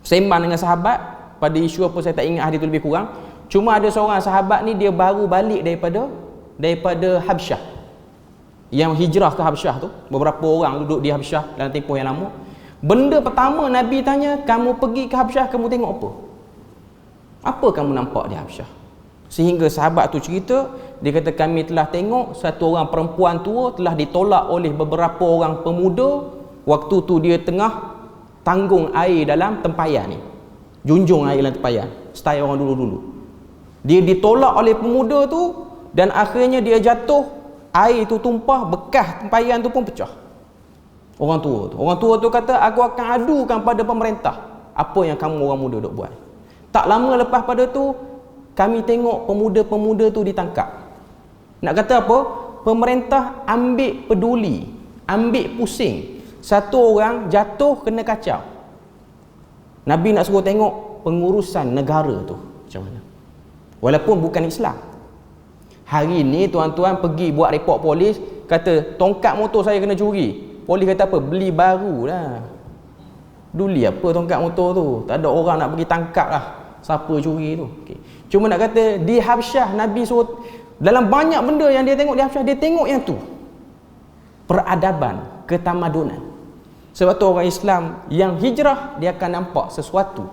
sembang dengan sahabat pada isu apa saya tak ingat hadis tu lebih kurang. Cuma ada seorang sahabat ni dia baru balik daripada Habsyah, yang hijrah ke Habsyah tu. Beberapa orang duduk di Habsyah dalam tempoh yang lama. Benda pertama Nabi tanya, kamu pergi ke Habsyah, kamu tengok apa? Apa kamu nampak di Habsyah? Sehingga sahabat tu cerita, dia kata kami telah tengok satu orang perempuan tua telah ditolak oleh beberapa orang pemuda. Waktu tu dia tengah tanggung air dalam tempayan ni, junjung air dalam tempayan, style orang dulu-dulu. Dia ditolak oleh pemuda tu dan akhirnya dia jatuh, air tu tumpah, bekas tempayan tu pun pecah. Orang tua tu kata, aku akan adukan pada pemerintah apa yang kamu orang muda duk buat. Tak lama lepas pada tu kami tengok pemuda-pemuda tu ditangkap. Nak kata apa? Pemerintah ambil peduli, ambil pusing. Satu orang jatuh kena kacau. Nabi nak suruh tengok pengurusan negara tu macam mana. Walaupun bukan Islam. Hari ni tuan-tuan pergi buat report polis, kata tongkat motor saya kena curi. Polis kata apa? Beli baru lah. Duli apa tongkat motor tu? Tak ada orang nak pergi tangkap lah siapa curi tu. Okay. Cuma nak kata di Habsyah Nabi suruh, dalam banyak benda yang dia tengok di Habsyah, dia tengok yang tu. Peradaban, ketamadunan. Sebab tu orang Islam yang hijrah, dia akan nampak sesuatu.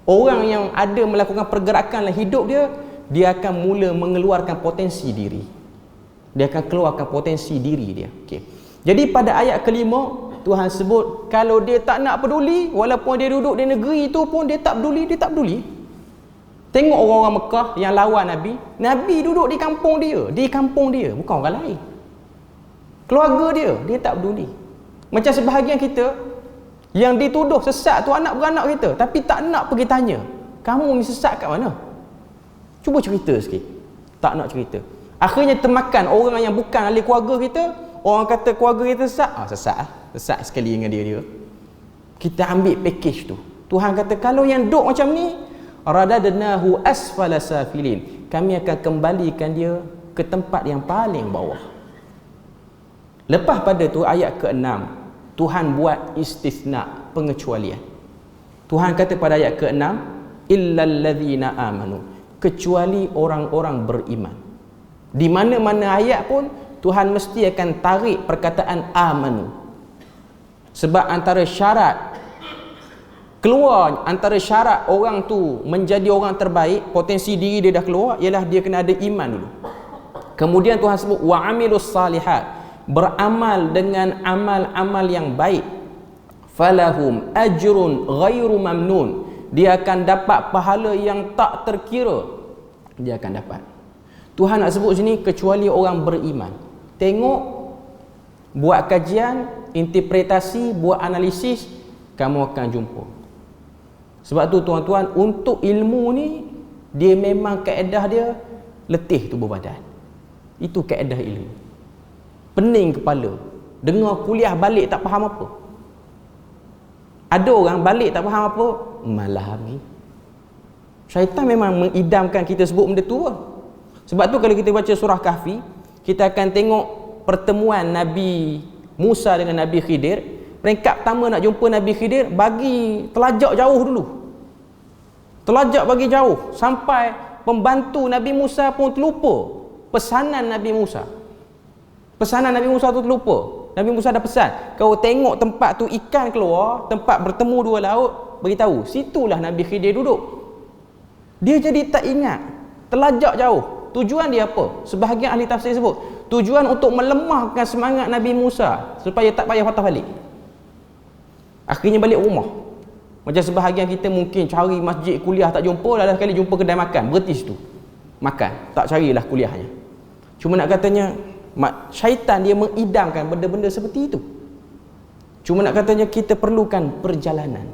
Orang yang ada melakukan pergerakan dalam hidup dia, dia akan mula mengeluarkan potensi diri. Dia akan keluarkan potensi diri dia. Okay. Jadi pada ayat kelima, Tuhan sebut kalau dia tak nak peduli, walaupun dia duduk di negeri itu pun dia tak peduli, dia tak peduli. Tengok orang-orang Mekah yang lawan Nabi. Nabi duduk di kampung dia, bukan orang lain. Keluarga dia tak peduli. Macam sebahagian kita yang dituduh sesat tu anak beranak kita, tapi tak nak pergi tanya, kamu ni sesat kat mana? Cuba cerita sikit. Tak nak cerita. Akhirnya termakan orang yang bukan ahli keluarga kita. Orang kata keluarga kita sesat, sesat sekali dengan dia. Kita ambil package tu. Tuhan kata kalau yang duk macam ni, radadnahu asfala safilin, kami akan kembalikan dia ke tempat yang paling bawah. Lepas pada tu ayat ke-6, Tuhan buat istisna, pengecualian. Tuhan kata pada ayat ke-6, illal ladzina amanu, kecuali orang-orang beriman. Di mana-mana ayat pun Tuhan mesti akan tarik perkataan amanu. Sebab antara syarat orang tu menjadi orang terbaik, potensi diri dia dah keluar, ialah dia kena ada iman dulu. Kemudian Tuhan sebut wa amilus salihat, beramal dengan amal-amal yang baik. Falahum ajrun ghairu mamnun, dia akan dapat pahala yang tak terkira. Dia akan dapat. Tuhan nak sebut sini kecuali orang beriman. Tengok, buat kajian, interpretasi, buat analisis, kamu akan jumpa. Sebab tu tuan-tuan, untuk ilmu ni, dia memang kaedah dia letih tubuh badan. Itu kaedah ilmu. Pening kepala. Dengar kuliah balik tak faham apa. Ada orang balik tak faham apa, malah habis. Syaitan memang mengidamkan kita sebut benda tu. Sebab tu kalau kita baca surah Kahfi, kita akan tengok pertemuan Nabi Musa dengan Nabi Khidir. Peringkat pertama nak jumpa Nabi Khidir, bagi telajak jauh dulu. Telajak bagi jauh. Sampai pembantu Nabi Musa pun terlupa pesanan Nabi Musa. Pesanan Nabi Musa tu terlupa. Nabi Musa dah pesan, kau tengok tempat tu ikan keluar, tempat bertemu dua laut, beritahu, situlah Nabi Khidir duduk. Dia jadi tak ingat, terlajak jauh. Tujuan dia apa? Sebahagian ahli tafsir sebut, tujuan untuk melemahkan semangat Nabi Musa supaya tak payah patah balik. Akhirnya balik rumah. Macam sebahagian kita mungkin cari masjid kuliah tak jumpa, lalu sekali jumpa kedai makan, berhenti situ makan, tak carilah kuliahnya. Cuma nak katanya syaitan dia mengidamkan benda-benda seperti itu. Cuma nak katanya kita perlukan perjalanan.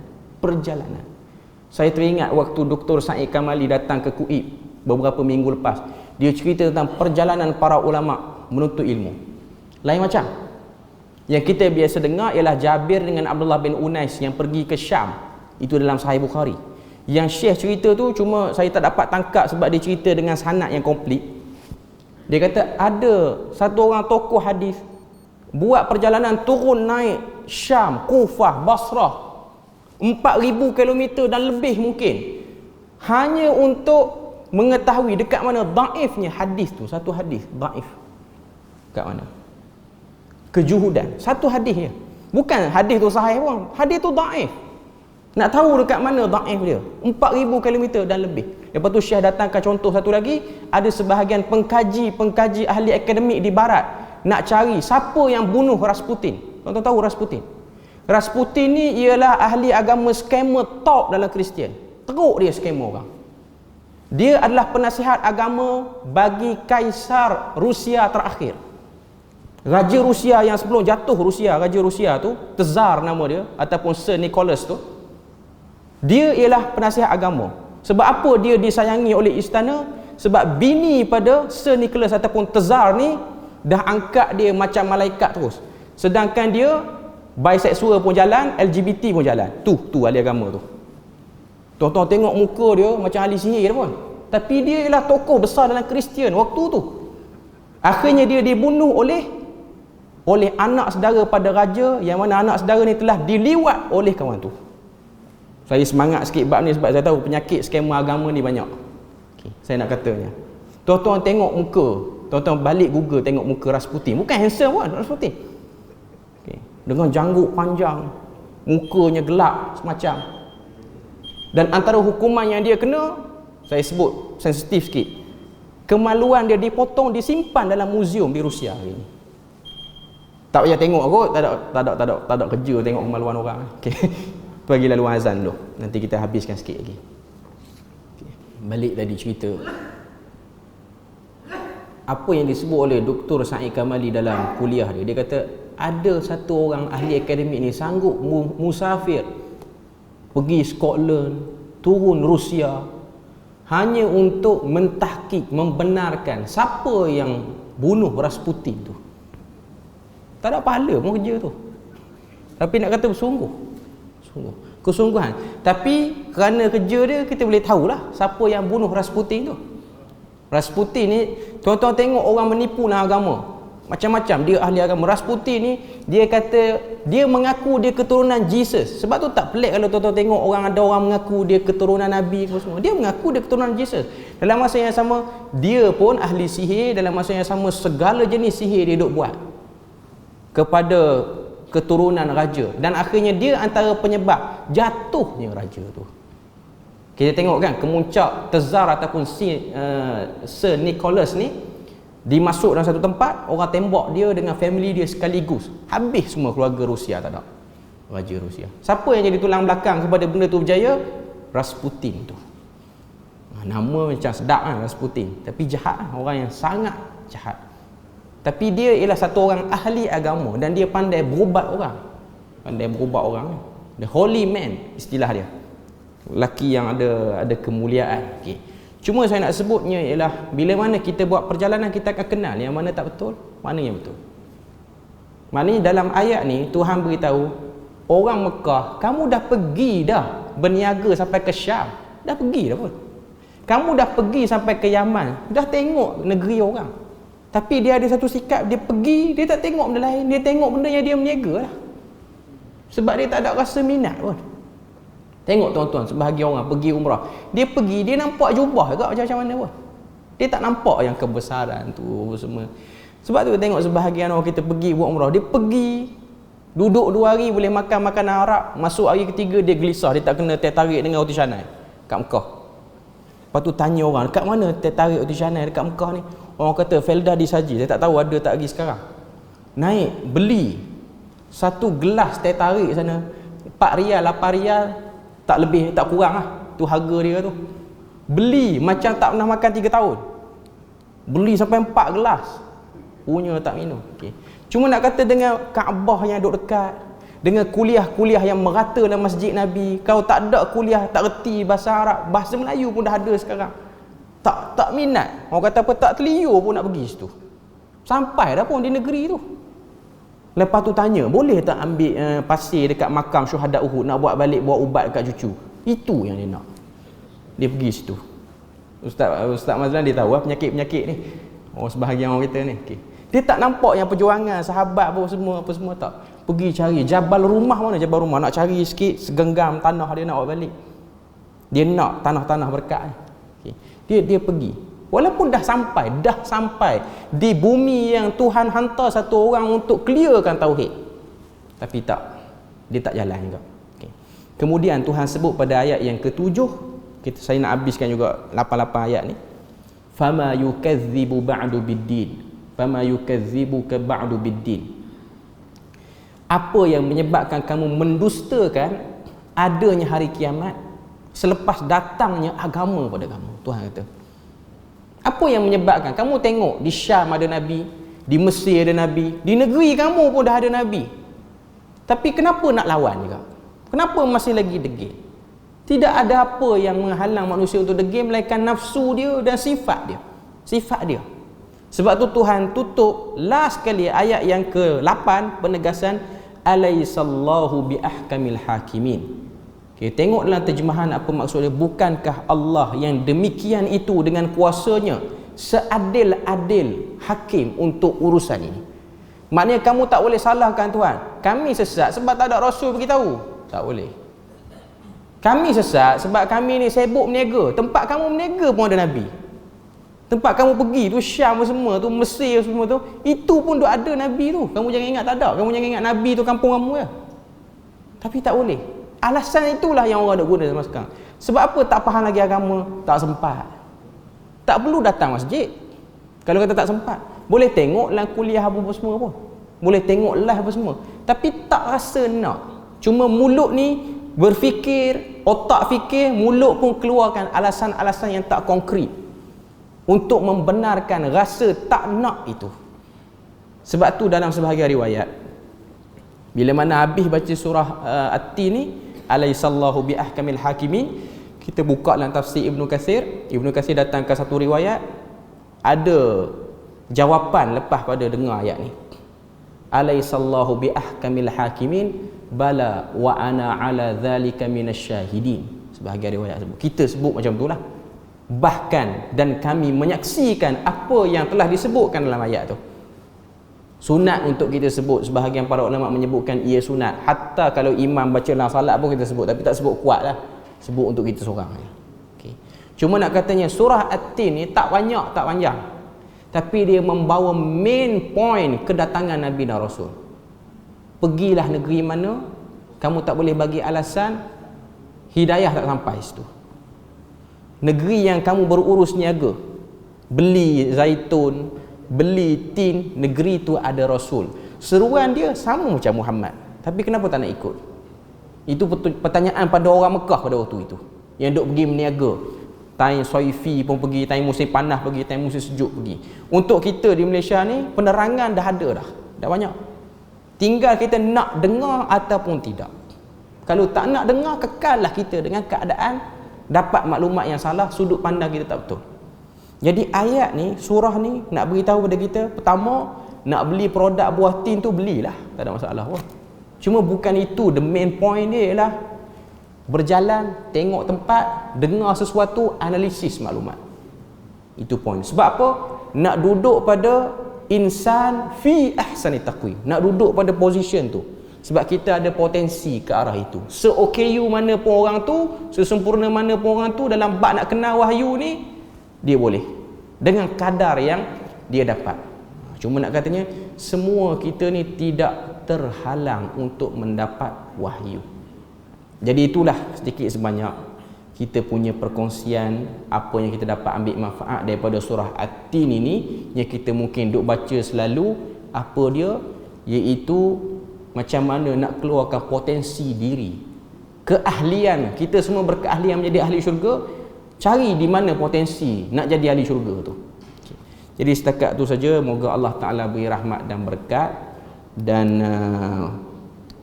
Saya teringat waktu Dr. Said Kamali datang ke KUIP beberapa minggu lepas. Dia cerita tentang perjalanan para ulama menuntut ilmu. Lain macam. Yang kita biasa dengar ialah Jabir dengan Abdullah bin Unais yang pergi ke Syam. Itu dalam Sahih Bukhari. Yang Syekh cerita tu cuma saya tak dapat tangkap sebab dia cerita dengan sanad yang komplit. Dia kata ada satu orang tokoh hadis buat perjalanan turun naik Syam, Kufah, Basrah 4,000 km dan lebih mungkin, hanya untuk mengetahui dekat mana daifnya hadis tu. Satu hadis daif dekat mana, kejuhudan satu hadisnya, bukan hadis tu sahih pun, hadis tu daif. Nak tahu dekat mana daif dia, 4,000 km dan lebih. Lepas tu Syekh datangkan contoh satu lagi, ada sebahagian pengkaji ahli akademik di barat nak cari siapa yang bunuh Rasputin. Tuan-tuan tahu Rasputin? Rasputin ni ialah ahli agama scammer top dalam Kristian. Teruk dia scammer orang. Dia adalah penasihat agama bagi Kaisar Rusia terakhir. Raja Rusia yang sebelum jatuh Raja Rusia tu, Tsar nama dia, ataupun Sir Nicholas tu, dia ialah penasihat agama. Sebab apa dia disayangi oleh istana? Sebab bini pada Sir Nicholas ataupun Tsar ni dah angkat dia macam malaikat terus. Sedangkan dia bisexual pun jalan, LGBT pun jalan. Tu ahli agama tu. Tuan-tuan tengok muka dia macam ahli sihir pun. Tapi dia ialah tokoh besar dalam Kristian waktu tu. Akhirnya dia dibunuh oleh anak saudara pada raja, yang mana anak saudara ni telah diliwat oleh kawan tu. Saya semangat sikit bab ni sebab saya tahu penyakit skema agama ni banyak. Saya nak katanya, tuan-tuan tengok muka, tuan-tuan balik Google tengok muka Rasputin. Bukan handsome pun Rasputin. Dengan janggut panjang, mukanya gelap semacam. Dan antara hukuman yang dia kena, saya sebut sensitif sikit, kemaluan dia dipotong, disimpan dalam muzium di Rusia hari ni. Tak payah tengok kot, tak ada kerja tengok kemaluan orang. Okey. Bagi laluan azan dulu. Nanti kita habiskan sikit lagi. Okay. Balik tadi cerita. Apa yang disebut oleh Dr. Said Kamali dalam kuliah dia. Dia kata ada satu orang ahli akademik ni sanggup musafir pergi Scotland, turun Rusia, hanya untuk mentahqiq, membenarkan siapa yang bunuh Rasputin tu. Tak ada pahala pun kerja tu. Tapi nak kata bersungguh, kesungguhan. Tapi kerana kerja dia, kita boleh tahulah siapa yang bunuh Rasputin tu. Rasputin ni, tuan-tuan tengok orang menipu dalam agama macam-macam. Dia ahli agama. Rasputin ni, dia kata dia mengaku dia keturunan Jesus. Sebab tu tak pelik kalau tuan-tuan tengok ada orang mengaku dia keturunan Nabi semua. Dia mengaku dia keturunan Jesus. Dalam masa yang sama, dia pun ahli sihir. Dalam masa yang sama, segala jenis sihir dia duk buat kepada keturunan raja, dan akhirnya dia antara penyebab jatuhnya raja tu. Kita tengok kan kemuncak Tsar ataupun Sir Nicholas ni dimasuk dalam satu tempat, orang tembak dia dengan family dia sekaligus, habis semua keluarga Rusia, tak ada raja Rusia. Siapa yang jadi tulang belakang kepada benda tu berjaya? Rasputin tu. Nama macam sedap kan Rasputin, tapi jahat, orang yang sangat jahat. Tapi dia ialah satu orang ahli agama dan dia pandai berubat orang. The holy man istilah dia. Lelaki yang ada kemuliaan. Okay. Cuma saya nak sebutnya ialah bila mana kita buat perjalanan, kita akan kenal yang mana tak betul, mana yang betul. Maknanya dalam ayat ni Tuhan beritahu orang Mekah, kamu dah pergi dah berniaga sampai ke Syam. Dah pergi dah pun. Kamu dah pergi sampai ke Yaman, dah tengok negeri orang. Tapi dia ada satu sikap, dia pergi, dia tak tengok benda lain, dia tengok benda yang dia berniaga lah. Sebab dia tak ada rasa minat pun. Tengok tuan-tuan, sebahagian orang pergi umrah, dia nampak jubah juga macam mana pun. Dia tak nampak yang kebesaran tu semua. Sebab tu tengok sebahagian orang kita pergi buat umrah, dia pergi duduk 2 hari boleh makan makanan Arab, masuk hari ketiga dia gelisah, dia tak kena tertarik dengan roti canai kat Mekah. Lepas tu tanya orang, dekat mana tertarik roti canai dekat Mekah ni? Orang kata Felda disaji, saya tak tahu ada tak lagi sekarang. Naik beli 1 gelas tertarik sana 4 rial 8 rial, tak lebih tak kurang lah tu harga dia tu. Beli macam tak pernah makan 3 tahun, beli sampai 4 gelas, punya tak minum. Okay. Cuma nak kata dengan Kaabah yang duduk dekat, dengan kuliah-kuliah yang merata dalam masjid Nabi, kau tak ada kuliah, tak reti bahasa Arab, bahasa Melayu pun dah ada sekarang, tak minat, orang kata apa, tak terliur pun nak pergi situ, sampai dah pun di negeri tu. Lepas tu tanya, boleh tak ambil pasir dekat makam syuhada Uhud, nak buat balik, buat ubat dekat cucu. Itu yang dia nak. Dia pergi situ. Ustaz Mazlan dia tahu penyakit-penyakit ni. Oh, sebahagian orang kita ni. Okay. Dia tak nampak yang perjuangan sahabat apa semua tak. Pergi cari Jabal Rumah, mana Jabal Rumah, nak cari sikit segenggam tanah dia nak buat balik. Dia nak tanah-tanah berkat ni. Okay. Dia pergi. Walaupun dah sampai di bumi yang Tuhan hantar satu orang untuk clearkan tauhid, tapi tak, dia tak jalan juga. Okay. Kemudian Tuhan sebut pada ayat yang ke-7, saya nak habiskan juga 8 ayat ni. Fama yukadzibu ba'du biddin, fama yukadzibuka ba'du biddin. Apa yang menyebabkan kamu mendustakan adanya hari kiamat selepas datangnya agama pada kamu? Tuhan kata, apa yang menyebabkan? Kamu tengok di Syam ada Nabi, di Mesir ada Nabi, di negeri kamu pun dah ada Nabi, tapi kenapa nak lawan juga? Kenapa masih lagi degil? Tidak ada apa yang menghalang manusia untuk degil melainkan nafsu dia dan sifat dia. Sebab tu Tuhan tutup last kali ayat yang ke-8 penegasan alaisallahu biahkamil hakimin. Okay, tengok dalam terjemahan apa maksud dia. Bukankah Allah yang demikian itu dengan kuasanya seadil-adil hakim untuk urusan ini? Maknanya kamu tak boleh salahkan Tuhan. Kami sesat sebab tak ada Rasul beritahu. Tak boleh. Kami sesat sebab kami ni sibuk berniaga. Tempat kamu berniaga pun ada Nabi. Tempat kamu pergi tu Syam semua tu, Mesir semua tu, itu pun ada Nabi tu. Kamu jangan ingat tak ada. Kamu jangan ingat Nabi tu kampung kamu ya. Tapi tak boleh. Alasan itulah yang orang nak guna zaman sekarang. Sebab apa? Tak faham lagi agama, tak sempat. Tak perlu datang masjid kalau kata tak sempat. Boleh tengok lah kuliah apa semua pun, boleh tengok live apa semua, tapi tak rasa nak. Cuma mulut ni berfikir, otak fikir, mulut pun keluarkan alasan-alasan yang tak konkret untuk membenarkan rasa tak nak itu. Sebab tu dalam sebahagian riwayat, bila mana habis baca surah At-Tin ni, alaisallahu biahkamil hakimin, kita buka dalam tafsir Ibnu Katsir datangkan satu riwayat, ada jawapan lepas pada dengar ayat ni. Alaisallahu biahkamil hakimin bala wa ana ala dzalika minasyahidin. Sebahagian riwayat sebut, kita sebut macam itulah. Bahkan dan kami menyaksikan apa yang telah disebutkan dalam ayat tu. Sunat untuk kita sebut, sebahagian para ulama menyebutkan ia sunat. Hatta kalau imam baca dalam salat pun kita sebut, tapi tak sebut kuat lah, sebut untuk kita seorang. Okay. Cuma nak katanya surah At-Tin ni tak banyak, tak panjang, tapi dia membawa main point kedatangan Nabi dan Rasul. Pergilah negeri mana, kamu tak boleh bagi alasan hidayah tak sampai situ. Negeri yang kamu berurus niaga, beli zaitun, beli tin, negeri tu ada Rasul. Seruan dia sama macam Muhammad, tapi kenapa tak nak ikut? Itu pertanyaan pada orang Mekah pada waktu itu, yang duk pergi berniaga. Time Soifi pun pergi, time musim panas pergi, time musim sejuk pergi. Untuk kita di Malaysia ni, penerangan dah ada dah banyak. Tinggal kita nak dengar ataupun tidak. Kalau tak nak dengar, kekallah kita dengan keadaan dapat maklumat yang salah, sudut pandang kita tak betul. Jadi ayat ni, surah ni nak beritahu pada kita, pertama, nak beli produk buah tin tu belilah, tak ada masalah pun. Cuma bukan itu the main point dia. Ialah berjalan, tengok tempat, dengar sesuatu, analisis maklumat. Itu point. Sebab apa? Nak duduk pada insan fi ahsani taqwim, nak duduk pada position tu. Sebab kita ada potensi ke arah itu. Se-OKU mana pun orang tu, sesempurna mana pun orang tu, dalam bab nak kenal wahyu ni, dia boleh dengan kadar yang dia dapat. Cuma nak katanya semua kita ni tidak terhalang untuk mendapat wahyu. Jadi itulah sedikit sebanyak kita punya perkongsian apa yang kita dapat ambil manfaat daripada surah At-Tin ini, yang kita mungkin duk baca selalu. Apa dia? Iaitu macam mana nak keluarkan potensi diri, keahlian. Kita semua berkeahlian menjadi ahli syurga. Cari di mana potensi nak jadi ahli syurga tu. Okay. Jadi setakat tu saja. Moga Allah Ta'ala beri rahmat dan berkat. Dan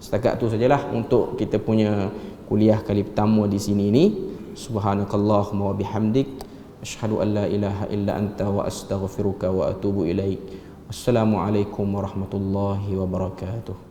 setakat tu sajalah untuk kita punya kuliah kali pertama di sini ni. Subhanakallahumma wa bihamdik, asyhadu an la ilaha illa anta wa astaghfiruka wa atubu ilaik. Wassalamualaikum warahmatullahi wabarakatuh.